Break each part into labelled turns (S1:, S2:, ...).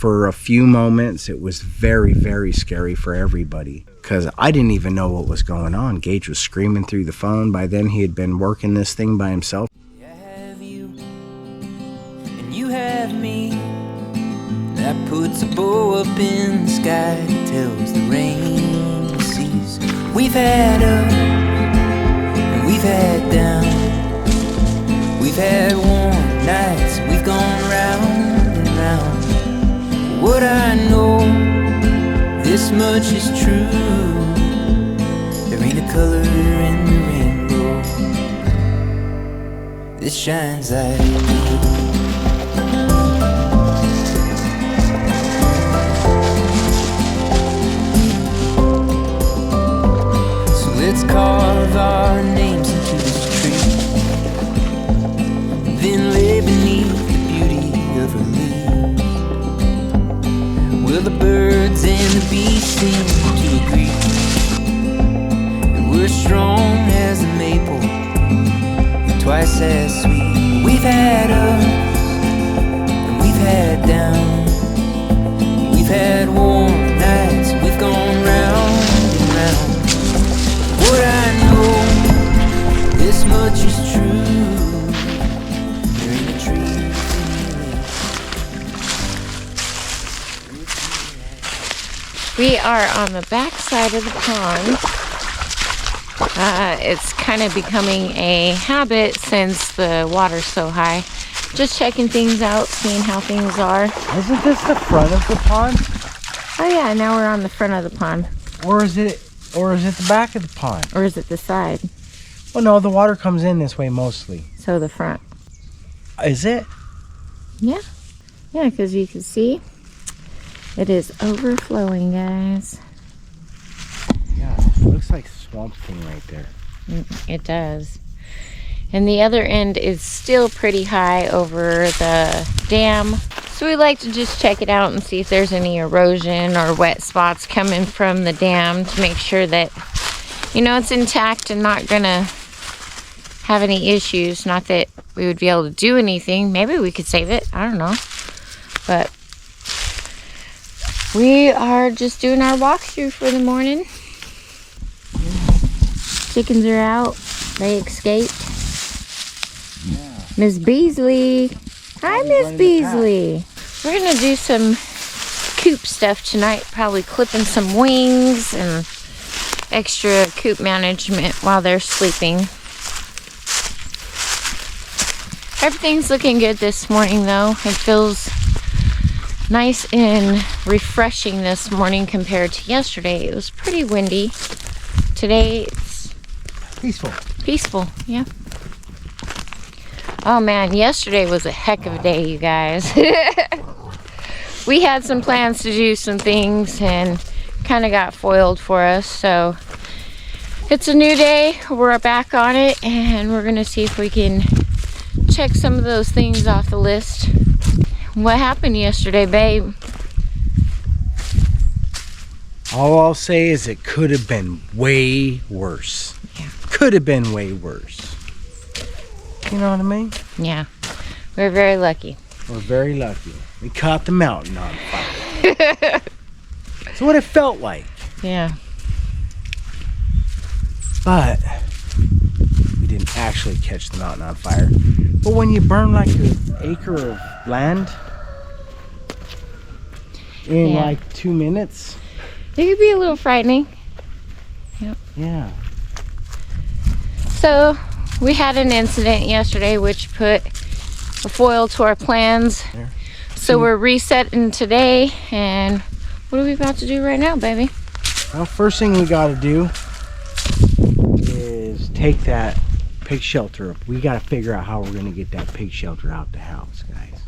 S1: For a few moments, it was very, very scary for everybody because I didn't even know what was going on. Gage was screaming through the phone. By then, he had been working this thing by himself.
S2: I have you, and you have me. That puts a bow up in the sky that tells the rain to cease. We've had up, and we've had down. We've had warm nights, we've gone round and round. What I know, this much is true. There ain't a color in the rainbow that shines like you. So let's carve our names into this tree, then lay beneath the beauty of her leaves. Will the birds and the bees seem to agree that we're strong as the maple, twice as sweet? We've had ups and we've had downs. We've had warm nights, we've gone round and round. What I know, this much is true. There ain't a tree.
S3: We are on the back side of the pond. It's kind of becoming a habit since the water's so high. Just checking things out, seeing how things are.
S1: Isn't this the front of the pond?
S3: Oh yeah, now we're on the front of the pond.
S1: Or is it the back of the pond?
S3: Or is it the side?
S1: Well, no, the water comes in this way mostly.
S3: So the front.
S1: Is it?
S3: Yeah. Yeah, because you can see it is overflowing, guys.
S1: Yeah, it looks like swamp thing right there.
S3: It does. And the other end is still pretty high over the dam. So we like to just check it out and see if there's any erosion or wet spots coming from the dam to make sure that, you know, it's intact and not gonna have any issues. Not that we would be able to do anything. Maybe we could save it. I don't know. But we are just doing our walkthrough for the morning. Chickens are out. They escaped.
S1: Yeah.
S3: Miss Beasley. Hi, Miss Beasley. We're going to do some coop stuff tonight. Probably clipping some wings and extra coop management while they're sleeping. Everything's looking good this morning, though. It feels nice and refreshing this morning compared to yesterday. It was pretty windy. Today it's peaceful, yeah. Oh man, yesterday was a heck of a day, you guys. We had some plans to do some things and kind of got foiled for us, so it's a new day. We're back on it and we're gonna see if we can check some of those things off the list. What happened yesterday, babe?
S1: All I'll say is it could have been way worse.
S3: Yeah.
S1: Could have been way worse. You know what I mean?
S3: Yeah, we're very lucky.
S1: We're very lucky. We caught the mountain on fire. That's what it felt like.
S3: Yeah.
S1: But we didn't actually catch the mountain on fire. But when you burn like an acre of land in like 2 minutes.
S3: It could be a little frightening. Yep.
S1: Yeah.
S3: So we had an incident yesterday which put a foil to our plans.
S1: There.
S3: So we're resetting today, and what are we about to do right now, baby?
S1: Well, first thing we got to do is take that pig shelter up. We got to figure out how we're going to get that pig shelter out the house, guys.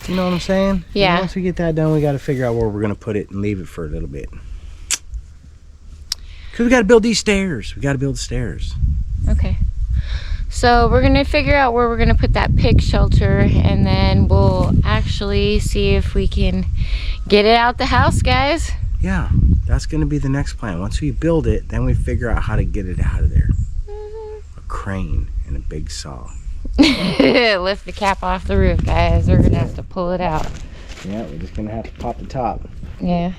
S1: You know what I'm saying?
S3: Yeah.
S1: And once we get that done, we got to figure out where we're going to put it and leave it for a little bit. Because we got to build these stairs. We got to build stairs.
S3: Okay. So we're going to figure out where we're going to put that pig shelter, and then we'll actually see if we can get it out the house, guys.
S1: Yeah, that's going to be the next plan. Once we build it, then we figure out how to get it out of there. A crane and a big saw.
S3: Lift the cap off the roof, guys. We're going to have to pull it out.
S1: Yeah, we're just gonna have to pop the top.
S3: Yeah.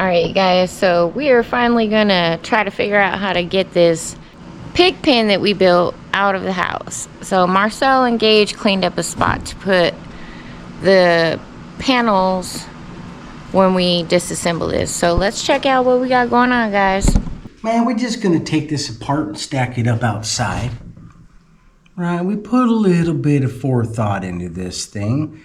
S3: Alright guys, so we are finally gonna try to figure out how to get this pig pen that we built out of the house. So Marcel and Gage cleaned up a spot to put the panels when we disassemble this. So let's check out what we got going on, guys.
S1: Man, we're just gonna take this apart and stack it up outside. Right, we put a little bit of forethought into this thing.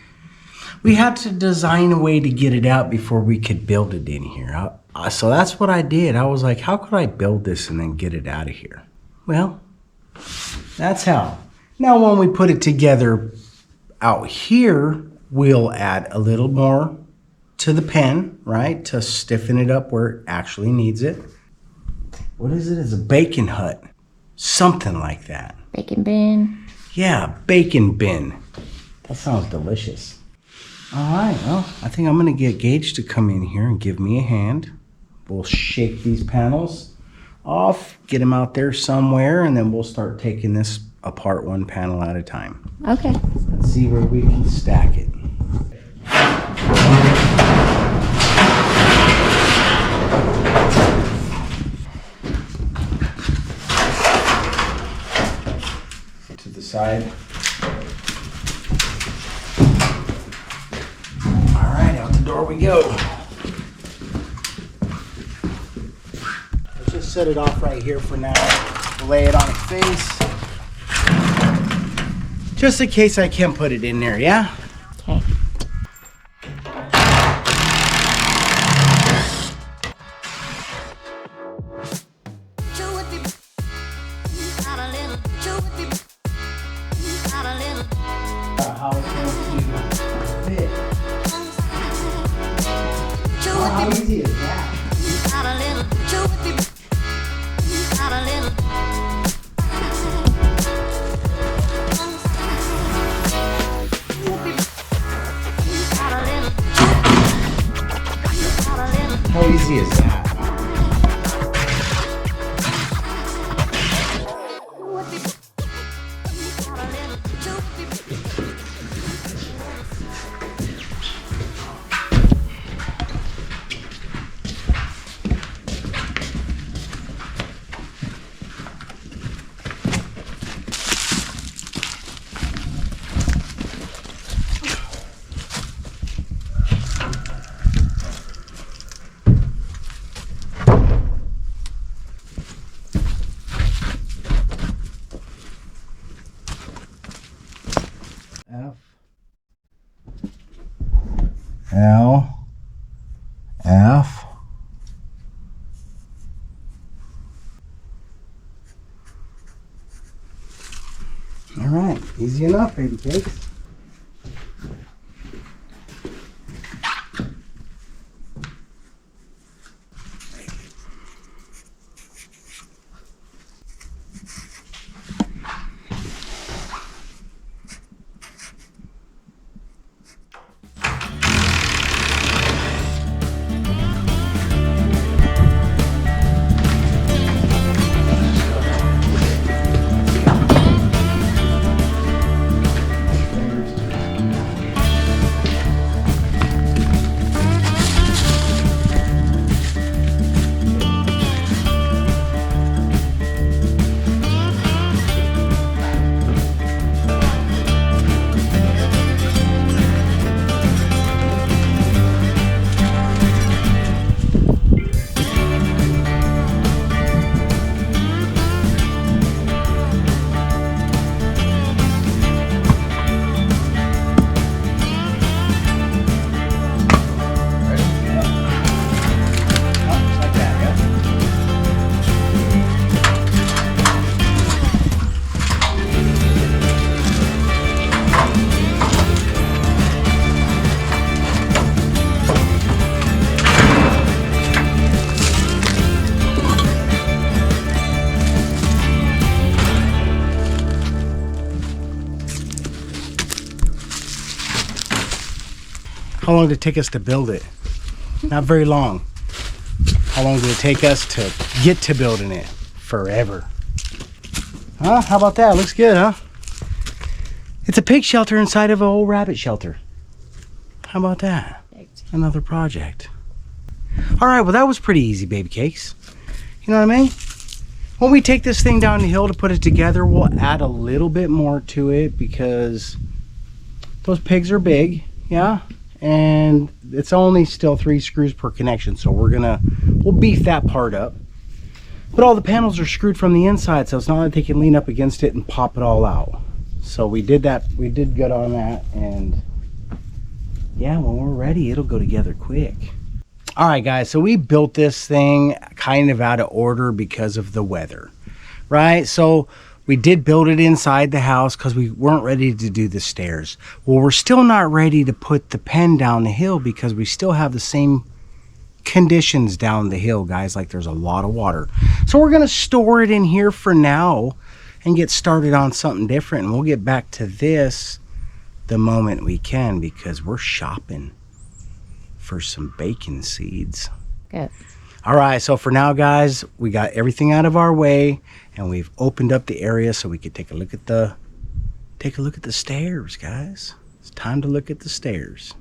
S1: We had to design a way to get it out before we could build it in here. So that's what I did. I was like, how could I build this and then get it out of here? Well, that's how. Now when we put it together out here, we'll add a little more to the pen, right? To stiffen it up where it actually needs it. What is it? It's a bacon hut. Something like that.
S3: Bacon bin.
S1: Yeah, bacon bin. That sounds delicious. All right, well, I think I'm gonna get Gage to come in here and give me a hand. We'll shake these panels off, get them out there somewhere, and then we'll start taking this apart one panel at a time.
S3: Okay.
S1: Let's see where we can stack it. To the side. Door we go. Let's just set it off right here for now. We'll lay it on its face. Just in case I can't put it in there, yeah?
S3: Okay.
S1: How it's going to fit. How easy is that? How easy is that? L, F, all right, easy enough, baby cakes. How long did it take us to build it? Not very long. How long did it take us to get to building it? Forever. Huh? How about that? Looks good, huh? It's a pig shelter inside of an old rabbit shelter. How about that? Another project. All right, well, that was pretty easy, baby cakes. You know what I mean? When we take this thing down the hill to put it together, we'll add a little bit more to it because those pigs are big, yeah? And it's only still 3 screws per connection, so we'll beef that part up. But all the panels are screwed from the inside, so it's not like they can lean up against it and pop it all out. So we did that, we did good on that, and yeah, when we're ready, it'll go together quick. All right, guys, so we built this thing kind of out of order because of the weather, right? So we did build it inside the house because we weren't ready to do the stairs. Well, we're still not ready to put the pen down the hill because we still have the same conditions down the hill, guys, like there's a lot of water. So we're gonna store it in here for now and get started on something different, and we'll get back to this the moment we can because we're shopping for some bacon seeds.
S3: Good.
S1: All right, so for now, guys, we got everything out of our way and we've opened up the area so we could take a look at the stairs, guys. It's time to look at the stairs.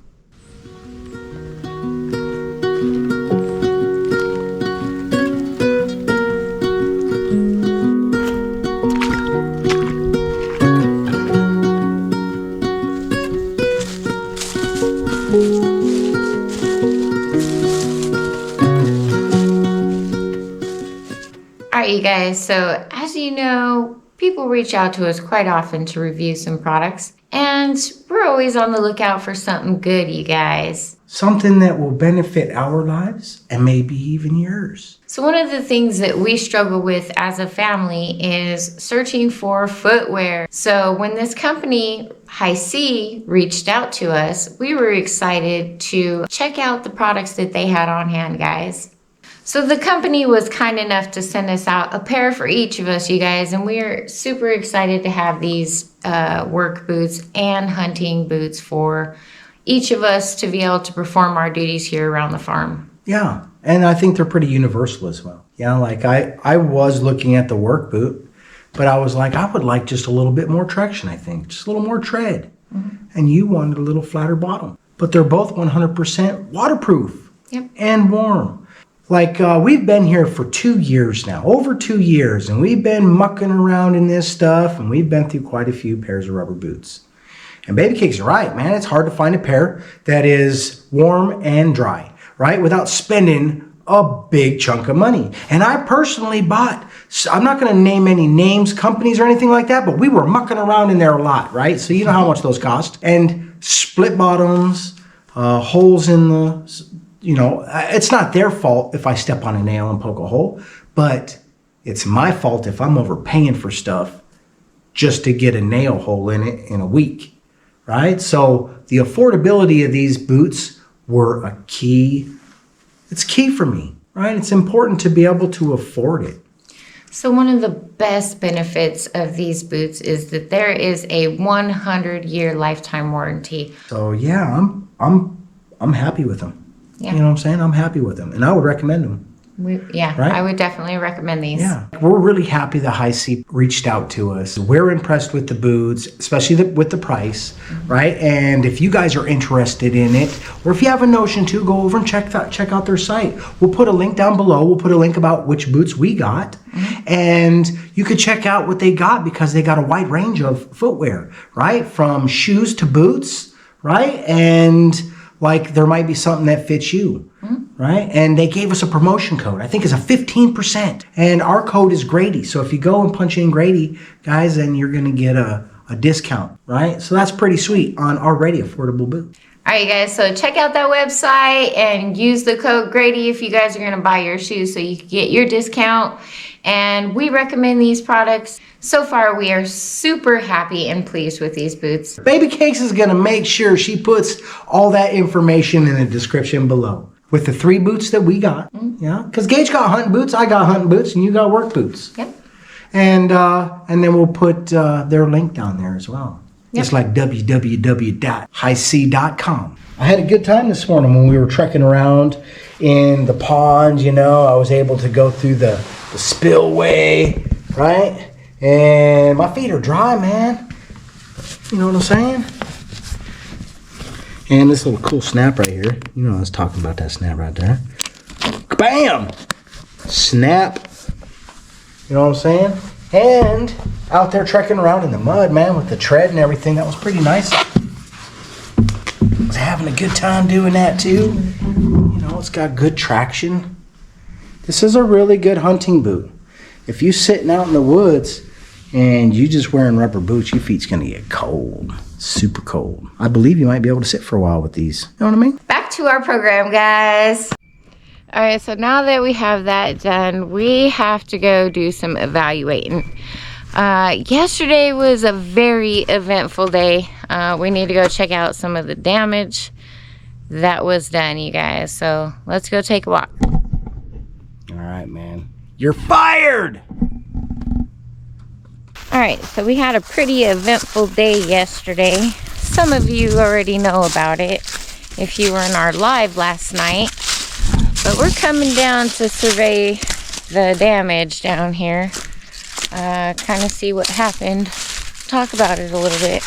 S3: Alright, you guys, so as you know, people reach out to us quite often to review some products, and we're always on the lookout for something good, you guys.
S1: Something that will benefit our lives and maybe even yours.
S3: So one of the things that we struggle with as a family is searching for footwear. So when this company, HISEA, reached out to us, we were excited to check out the products that they had on hand, guys. So the company was kind enough to send us out a pair for each of us, you guys, and we're super excited to have these work boots and hunting boots for each of us to be able to perform our duties here around the farm.
S1: Yeah, and I think they're pretty universal as well. Yeah, like I was looking at the work boot, but I was like, I would like just a little bit more traction, I think, just a little more tread. Mm-hmm. And you wanted a little flatter bottom. But they're both 100% waterproof.
S3: Yep.
S1: And warm. Like we've been here for 2 years now, over 2 years, and we've been mucking around in this stuff, and we've been through quite a few pairs of rubber boots. And Baby Cake's right, man. It's hard to find a pair that is warm and dry, right? Without spending a big chunk of money. And I personally bought, I'm not going to name any names, companies, or anything like that, but we were mucking around in there a lot, right? So you know how much those cost. And split bottoms, holes in the, you know, it's not their fault if I step on a nail and poke a hole, but it's my fault if I'm overpaying for stuff just to get a nail hole in it in a week, right? So the affordability of these boots were a key. It's key for me, right? It's important to be able to afford it.
S3: So one of the best benefits of these boots is that there is a 100-year lifetime warranty.
S1: So yeah, I'm happy with them.
S3: Yeah.
S1: You know what I'm saying? I'm happy with them, and I would recommend them.
S3: Yeah, right? I would definitely recommend these.
S1: Yeah, we're really happy that HISEA reached out to us. We're impressed with the boots, especially with the price, right? And if you guys are interested in it, or if you have a notion to, go over and check out their site. We'll put a link down below. We'll put a link about which boots we got, and you could check out what they got because they got a wide range of footwear, right? From shoes to boots, right? And like there might be something that fits you, right? And they gave us a promotion code. I think it's a 15%. And our code is Grady. So if you go and punch in Grady, guys, then you're going to get a discount, right? So that's pretty sweet on already affordable boots.
S3: All right, guys, so check out that website and use the code Grady if you guys are going to buy your shoes so you can get your discount. And we recommend these products. So far, we are super happy and pleased with these boots.
S1: Baby Cakes is going to make sure she puts all that information in the description below with the 3 boots that we got. Yeah, because Gage got hunting boots, I got hunting boots, and you got work boots.
S3: Yep.
S1: And then we'll put their link down there as well. It's like www.HISEA.com. I had a good time this morning when we were trekking around in the pond, you know. I was able to go through the spillway, right? And my feet are dry, man. You know what I'm saying? And this little cool snap right here. You know I was talking about that snap right there. Bam! Snap. You know what I'm saying? And out there trekking around in the mud, man, with the tread and everything. That was pretty nice. I was having a good time doing that too. You know, it's got good traction. This is a really good hunting boot. If you're sitting out in the woods and you just wearing rubber boots, your feet's gonna get cold. Super cold. I believe you might be able to sit for a while with these. You know what I mean?
S3: Back to our program, guys. All right, so now that we have that done, we have to go do some evaluating. Yesterday was a very eventful day. We need to go check out some of the damage that was done, you guys. So let's go take a walk.
S1: All right, man. You're fired!
S3: All right, so we had a pretty eventful day yesterday. Some of you already know about it if you were in our live last night. But we're coming down to survey the damage down here. Kind of see what happened. Talk about it a little bit.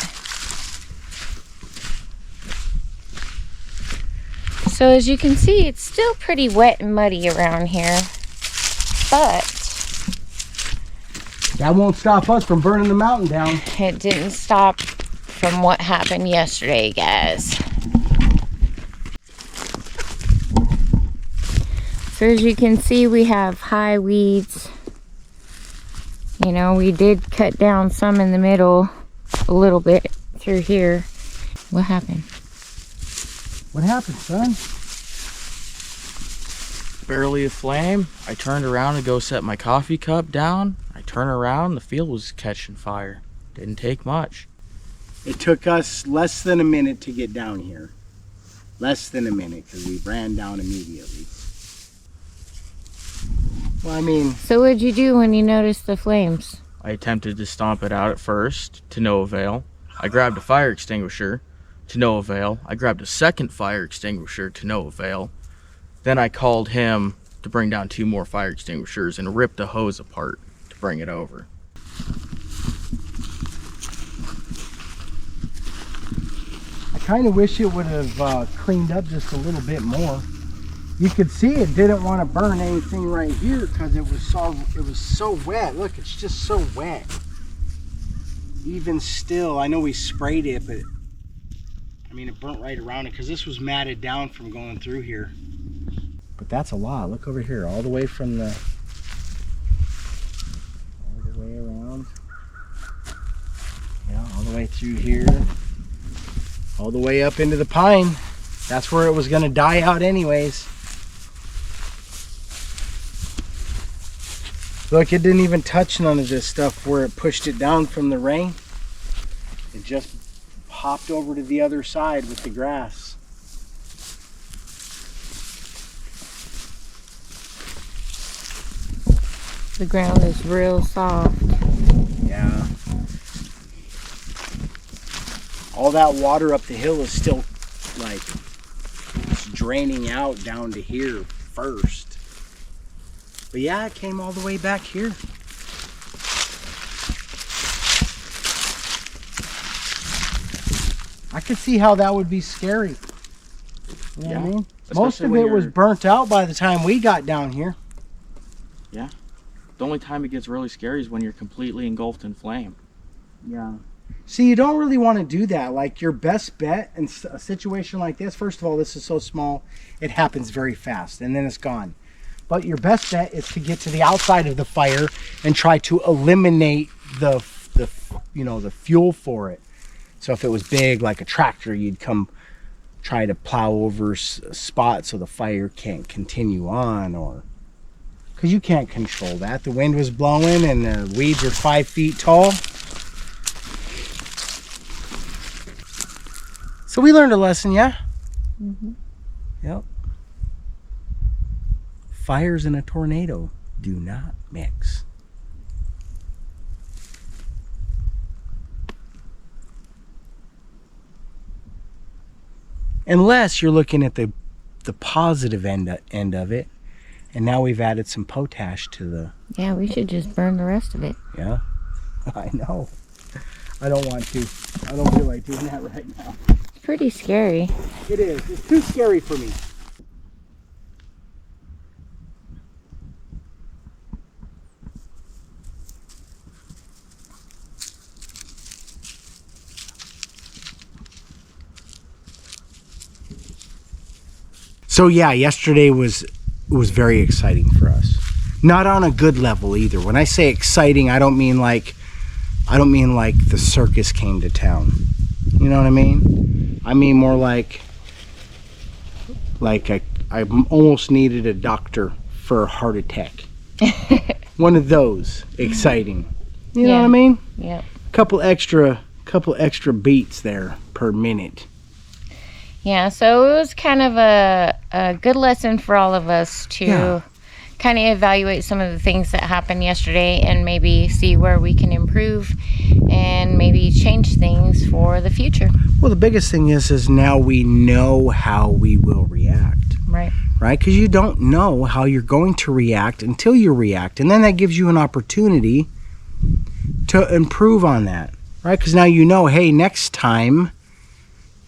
S3: So as you can see, it's still pretty wet and muddy around here. But
S1: that won't stop us from burning the mountain down.
S3: It didn't stop from what happened yesterday, guys. So as you can see, we have high weeds. You know, we did cut down some in the middle, a little bit through here. What happened?
S1: What happened, son?
S4: Barely a flame. I turned around to go set my coffee cup down. I turn around, the field was catching fire. Didn't take much.
S1: It took us less than a minute to get down here. Less than a minute, because we ran down immediately. Well, I mean...
S3: So what'd you do when you noticed the flames?
S4: I attempted to stomp it out at first, to no avail. I grabbed a fire extinguisher, to no avail. I grabbed a second fire extinguisher, to no avail. Then I called him to bring down 2 more fire extinguishers and ripped the hose apart to bring it over.
S1: I kind of wish it would have cleaned up just a little bit more. You could see it didn't want to burn anything right here because it was so wet. Look, it's just so wet. Even still, I know we sprayed it, but I mean it burnt right around it because this was matted down from going through here. But that's a lot. Look over here, all the way from all the way around. Yeah, all the way through here, all the way up into the pine. That's where it was going to die out anyways. Look, it didn't even touch none of this stuff where it pushed it down from the rain. It just hopped over to the other side with the grass.
S3: The ground is real soft.
S1: Yeah. All that water up the hill is still like it's draining out down to here first. But yeah, it came all the way back here. I could see how that would be scary. You know what I mean? Most of it was burnt out by the time we got down here.
S4: Yeah. The only time it gets really scary is when you're completely engulfed in flame.
S1: Yeah. See, you don't really want to do that. Like, your best bet in a situation like this, first of all, this is so small, it happens very fast, and then it's gone. But your best bet is to get to the outside of the fire and try to eliminate the fuel for it. So if it was big, like a tractor, you'd come try to plow over a spot so the fire can't continue on, or because you can't control that. The wind was blowing and the weeds are 5 feet tall. So we learned a lesson, yeah?
S3: Mm-hmm.
S1: Yep. Fires and a tornado do not mix. Unless you're looking at the positive end of it. And now we've added some potash to the...
S3: Yeah, we should just burn the rest of it.
S1: Yeah, I know. I don't want to. I don't feel like doing that right now.
S3: It's pretty scary.
S1: It is. It's too scary for me. So yeah, yesterday was very exciting for us. Not on a good level either. When I say exciting, I don't mean like the circus came to town. You know what I mean? I mean more like I almost needed a doctor for a heart attack. One of those exciting. You know what I mean?
S3: Yep.
S1: Couple extra beats there per minute.
S3: Yeah, so it was kind of a good lesson for all of us to kind of evaluate some of the things that happened yesterday and maybe see where we can improve and maybe change things for the future.
S1: Well, the biggest thing is now we know how we will react.
S3: Right.
S1: Right? Because you don't know how you're going to react until you react. And then that gives you an opportunity to improve on that. Right? Because now you know, hey, next time,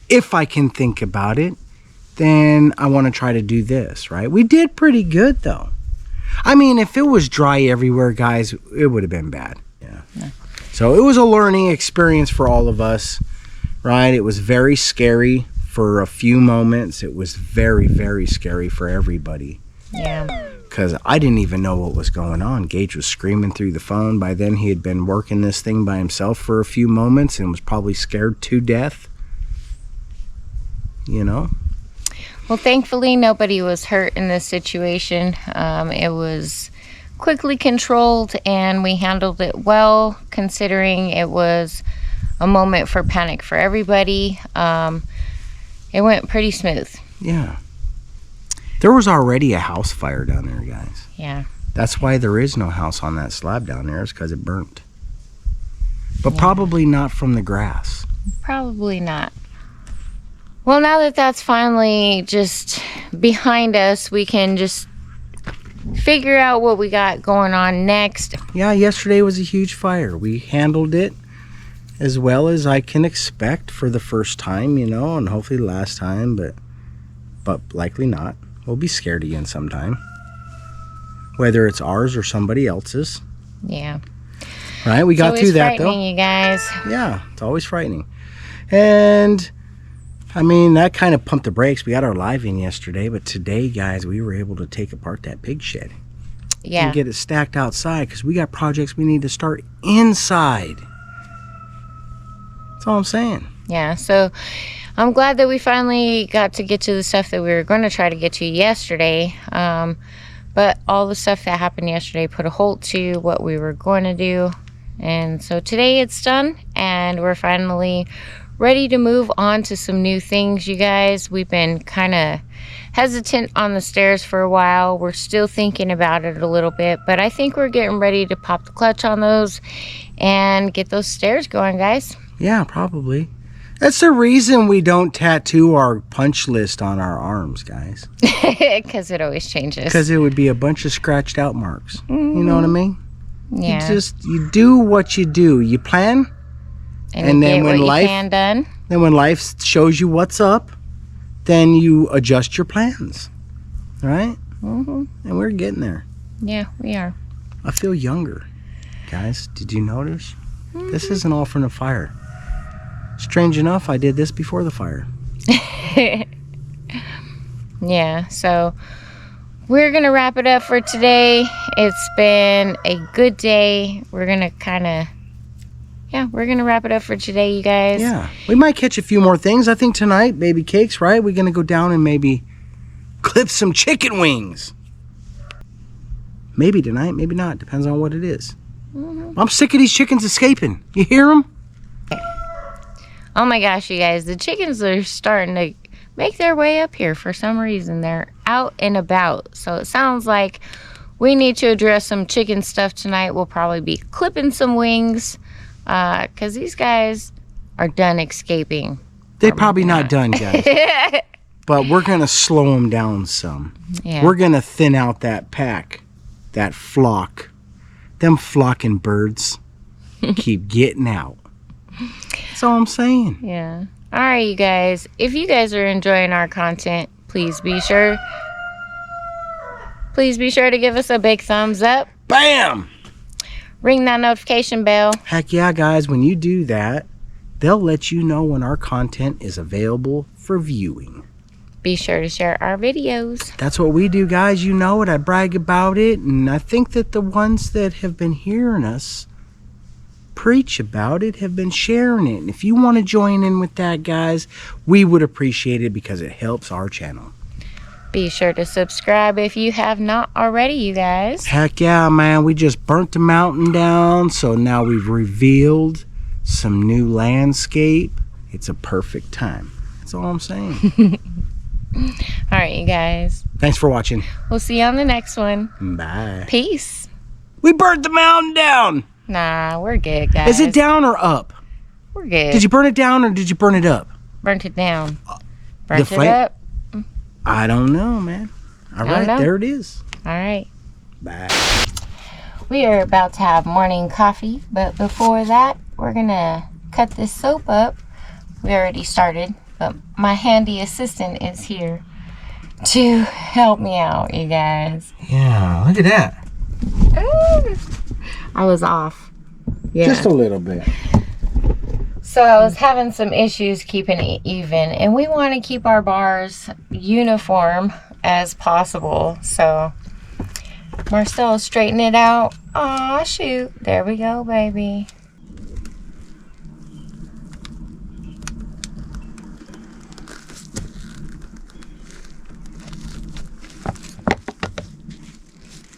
S1: if I can think about it, then I want to try to do this, right? We did pretty good, though. I mean, if it was dry everywhere, guys, it would have been bad. Yeah. So it was a learning experience for all of us, right? It was very scary for a few moments. It was very, very scary for everybody.
S3: Yeah.
S1: Because I didn't even know what was going on. Gage was screaming through the phone. By then, he had been working this thing by himself for a few moments and was probably scared to death. You know?
S3: Well, thankfully, nobody was hurt in this situation. It was quickly controlled, and we handled it well, considering it was a moment for panic for everybody. It went pretty smooth.
S1: Yeah. There was already a house fire down there, guys.
S3: Yeah.
S1: That's why there is no house on that slab down there, is because it burnt. But probably not from the grass.
S3: Probably not. Well, now that that's finally just behind us, we can just figure out what we got going on next.
S1: Yeah, yesterday was a huge fire. We handled it as well as I can expect for the first time, you know, and hopefully the last time, but likely not. We'll be scared again sometime. Whether it's ours or somebody else's.
S3: Yeah.
S1: Right? We got through that, though.
S3: It's frightening, you guys.
S1: Yeah, it's always frightening. And I mean, that kind of pumped the brakes. We got our live in yesterday, but today, guys, we were able to take apart that pig shed.
S3: Yeah.
S1: And get it stacked outside because we got projects we need to start inside. That's all I'm saying.
S3: Yeah, so I'm glad that we finally got to get to the stuff that we were going to try to get to yesterday. But all the stuff that happened yesterday put a halt to what we were going to do. And so today it's done, and we're finally ready to move on to some new things, you guys. We've been kind of hesitant on the stairs for a while. We're still thinking about it a little bit, but I think we're getting ready to pop the clutch on those and get those stairs going, guys.
S1: Yeah, probably. That's the reason we don't tattoo our punch list on our arms, guys.
S3: Because it always changes.
S1: Because it would be a bunch of scratched out marks. Mm-hmm. You know what I mean?
S3: Yeah.
S1: You do what you do. You plan.
S3: And then when
S1: life shows you what's up, then you adjust your plans. Right?
S3: Mm-hmm.
S1: And we're getting there.
S3: Yeah, we are.
S1: I feel younger. Guys, did you notice? Mm-hmm. This isn't all from the fire. Strange enough, I did this before the fire.
S3: Yeah, so we're going to wrap it up for today. It's been a good day. We're going to wrap it up for today, you guys.
S1: Yeah, we might catch a few more things. I think tonight, baby cakes, right? We're going to go down and maybe clip some chicken wings. Maybe tonight, maybe not. Depends on what it is. Mm-hmm. I'm sick of these chickens escaping. You hear them?
S3: Oh my gosh, you guys. The chickens are starting to make their way up here for some reason. They're out and about. So it sounds like we need to address some chicken stuff tonight. We'll probably be clipping some wings. Because these guys are done escaping.
S1: They're probably not done, guys. but we're going to slow them down some.
S3: Yeah.
S1: We're going to thin out that pack, that flock. Them flocking birds keep getting out. That's all I'm saying.
S3: Yeah. All right, you guys. If you guys are enjoying our content, please be sure to give us a big thumbs up.
S1: Bam!
S3: Ring that notification bell.
S1: Heck yeah, guys. When you do that, they'll let you know when our content is available for viewing.
S3: Be sure to share our videos.
S1: That's what we do, guys. You know it. I brag about it. And I think that the ones that have been hearing us preach about it have been sharing it. And if you want to join in with that, guys, we would appreciate it because it helps our channel.
S3: Be sure to subscribe if you have not already, you guys.
S1: Heck yeah, man. We just burnt the mountain down. So now we've revealed some new landscape. It's a perfect time. That's all I'm saying.
S3: All right, you guys.
S1: Thanks for watching.
S3: We'll see you on the next one.
S1: Bye.
S3: Peace.
S1: We burnt the mountain down.
S3: Nah, we're good, guys.
S1: Is it down or up?
S3: We're good.
S1: Did you burn it down or did you burn it up?
S3: Burnt it down.
S1: The
S3: Burnt it
S1: flame?
S3: up.
S1: I don't know, man. All right,
S3: know.
S1: there it is.
S3: All right.
S1: Bye.
S3: We are about to have morning coffee, but before that, we're going to cut this soap up. We already started, but my handy assistant is here to help me out, you guys.
S1: Yeah, look at that.
S3: I was off. Yeah.
S1: Just a little bit.
S3: So I was having some issues keeping it even, and we want to keep our bars uniform as possible. So Marcel straighten it out. Aw, shoot. There we go, baby.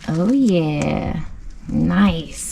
S3: Oh yeah, nice.